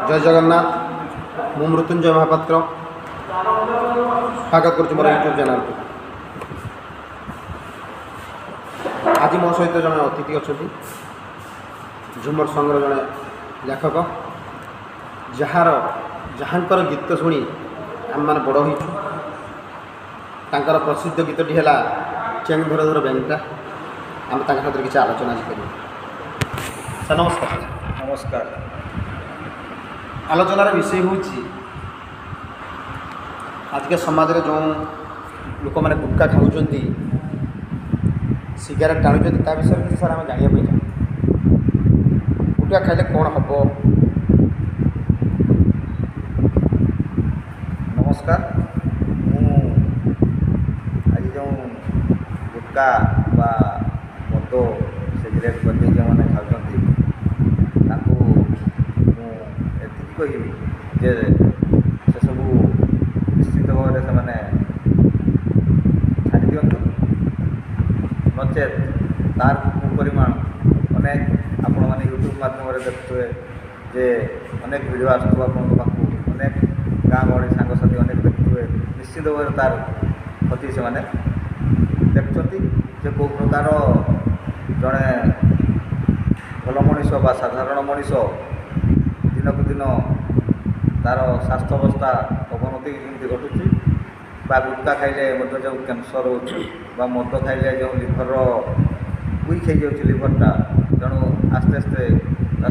जय जगन्नाथ मु मृत्युंजय महापात्र स्वागत कर मोर यूट्यूब चैनल को। आज मो सहित जड़े अतिथि अच्छा झुमर संघर जड़े लेखक जहाँकर गीत शुणी आम मैंने बड़ हो प्रसिद्ध गीतटी है चेंग धर धर बैंगटा आम सहित किसी आलोचना कर। सर नमस्कार। नमस्कार। आलोचनार विषय हूँ आज के समाज में जो लोक मैंने गुटखा खाऊँ सिगारेट टाणुं ता विषय किसी सार आम जाना गुटखा खाइले कौन हम। नमस्कार। आज जो गुटखा बा मद सिगरेट बजे जो मैंने खाऊँ कहि जे से सब निश्चित भाव से मैंने छाड़ी दिंतु नचेत तार कुपरिमाण अनेक आपण मैंने यूट्यूब माध्यम देखुए जे अनेक भिड आसू आप अनेक गाँ गहली सांगसाथी अनेक देखुए निश्चित भाव तार क्षति से मैंने देखुं जे कौ प्रकार जड़े भल मनीष बा साधारण मनीष दिनकू दिन तार स्वास्थ्य अवस्था अवनति जमी घटुची गुटखा खाइले जो कैंसर हो मद खाइले जो लिभर वीक हो जाऊँगी लिभरटा तेणु आस्ते आस्ते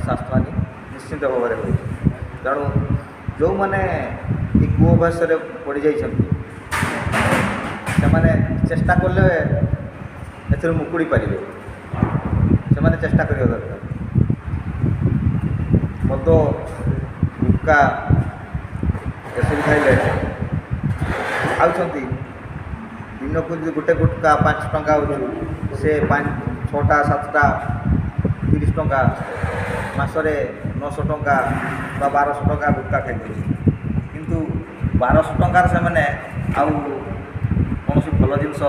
स्वास्थ्य हानि निश्चित भाव में हो। तेणु जो मैंने ये कुअभ्यास पड़ जा चेष्टा कले ए मुकुड़ी पारे से चेष्टा करने दरकार। मद गुटखा एसबू खाइले आउंट दिन को गोटे गुटखा 5 टंका हो से 6टा 7टा 30 टंका मसरे 900 टंका बा 1200 टंका गुटखा खाई किंतु 1200 टंकार से मैंने आउ कौन भल जिनस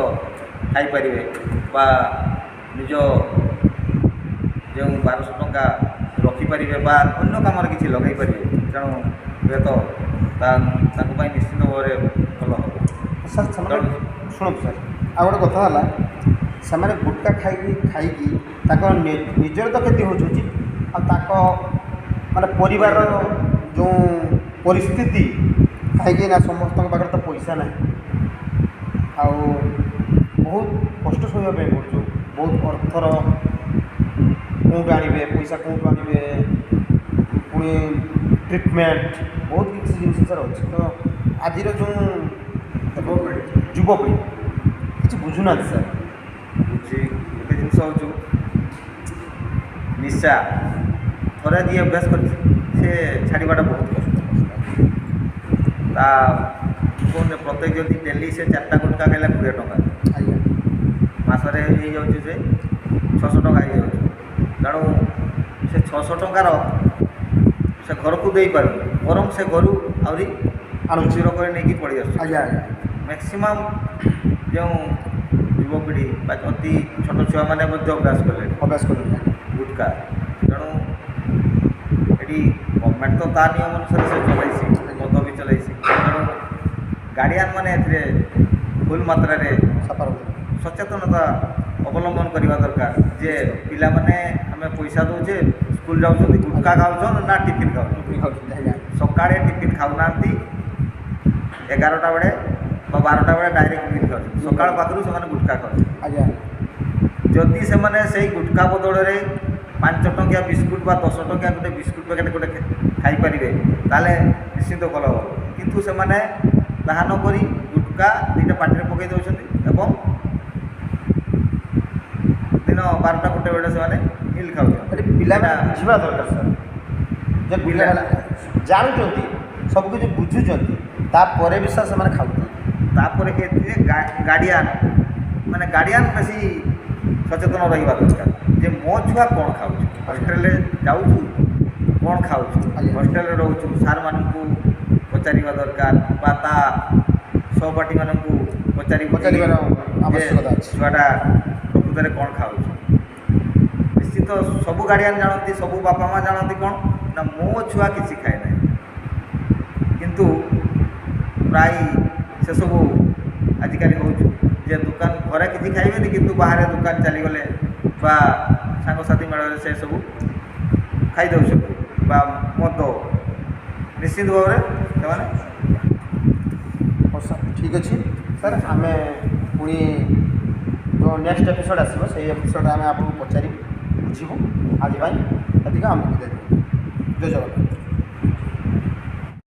खाईपर बा निज जो 1200 टंका रखिपारे बा अन्य कम किसी लगे पारे तेणु हे तो निश्चित भाव भल हम। सर शुणु सर आ गए कथा है गुटखा खाई निजर तो क्षति हो माने परिवार जो परिस्थिति कहीं समस्त पाखे तो पैसा ना आ बहुत कष्ट सहवा पड़ू बहुत अर्थर कौट आने पैसा कौट आने पुणी ट्रिटमेंट बहुत किसी जिन सर अच्छे तो आज जो युवपीढ़ी किसी बुझुना सर बुझी गोटे जिनस हो निशा थोड़ा जी अभ्यास कर छाड़वाटा बहुत कष्ट प्रत्येक जदि डेली से 4टा गुटखा खाइला 20 टंका मसरे हो से 600 टंका हो तेणु से 600 टंकार से घर को दे पार बर से घर आहरी चिर कर नहीं पड़ी आस मैक्सिमम जो युवपीढ़ी अति छोट छुआ मैंने अभ्यास कले गुटखा तेणु ये गवर्नमेंट तो ता नियम अनुसार से चलाई मद भी चलाई तेणु गार्डियन मैंने फुल मात्रा सचेतनता अवलंबन करने दरकार जे पिला माने हमें पैसा दौचे स्कूल जाऊँ गुटखा खाऊन ना टिफिन खाऊ सका टिफिन खाऊना 11टा बेले 12टा बेले डायरेक्ट टिफिन खाऊ सका पाखु से गुटखा खाऊ जदि से गुटखा बदल में 5 टंकिया बिस्कुट बा 10 टंकिया गोटे बिस्कुट पैकेट गोटे खाईपारे ताले निश्चित भल हम किंतु से ताहा नक गुटखा 2टा पार्टी पकई दौरान एवं दिन 12टा 1 बेले से मिल खाऊ पिला बुझा दरकार सर जब पिला जानते सबकि बुझुंट तापर भी सर से खाऊपर गार्डियन माने गार्डियन बेसी सचेतन रहा दरकार जे मो छुआ कौन खाऊ हॉस्टेल जाऊँ कौन खाऊ हॉस्टेल रोचु सार मान पचार दरकार सहपाठी मानू पचार छुआटा प्रकृत कौन खाऊ निश्चित सबू गार्डियन जानती सबू बापा माँ जानती कौन ନା ମୋ ଛୁଆ କିଛି ଖାଏ ନାହିଁ, କିନ୍ତୁ ପ୍ରାୟ ସେସବୁ ଆଜିକାଲି ହେଉଛୁ ଯେ ଦୋକାନ ଘରେ କିଛି ଖାଇବେନି କିନ୍ତୁ ବାହାରେ ଦୋକାନ ଚାଲିଗଲେ ବା ସାଙ୍ଗସାଥି ମେଳରେ ସେସବୁ ଖାଇଦେଉଛନ୍ତି ବା ମଦ ନିଶ୍ଚିତ ଭାବରେ ସେମାନେ। ହଉ ସାର୍ ଠିକ୍ ଅଛି ସାର୍, ଆମେ ପୁଣି ଯେଉଁ ନେକ୍ସଟ ଏପିସୋଡ଼ ଆସିବ ସେଇ ଏପିସୋଡ଼ରେ ଆମେ ଆପଣଙ୍କୁ ପଚାରିବୁ ବୁଝିବୁ। ଆଜି ପାଇଁ ଏତିକି ଆମକୁ ଦେବୁ। ଜୟ ଜଗନ୍ନାଥ।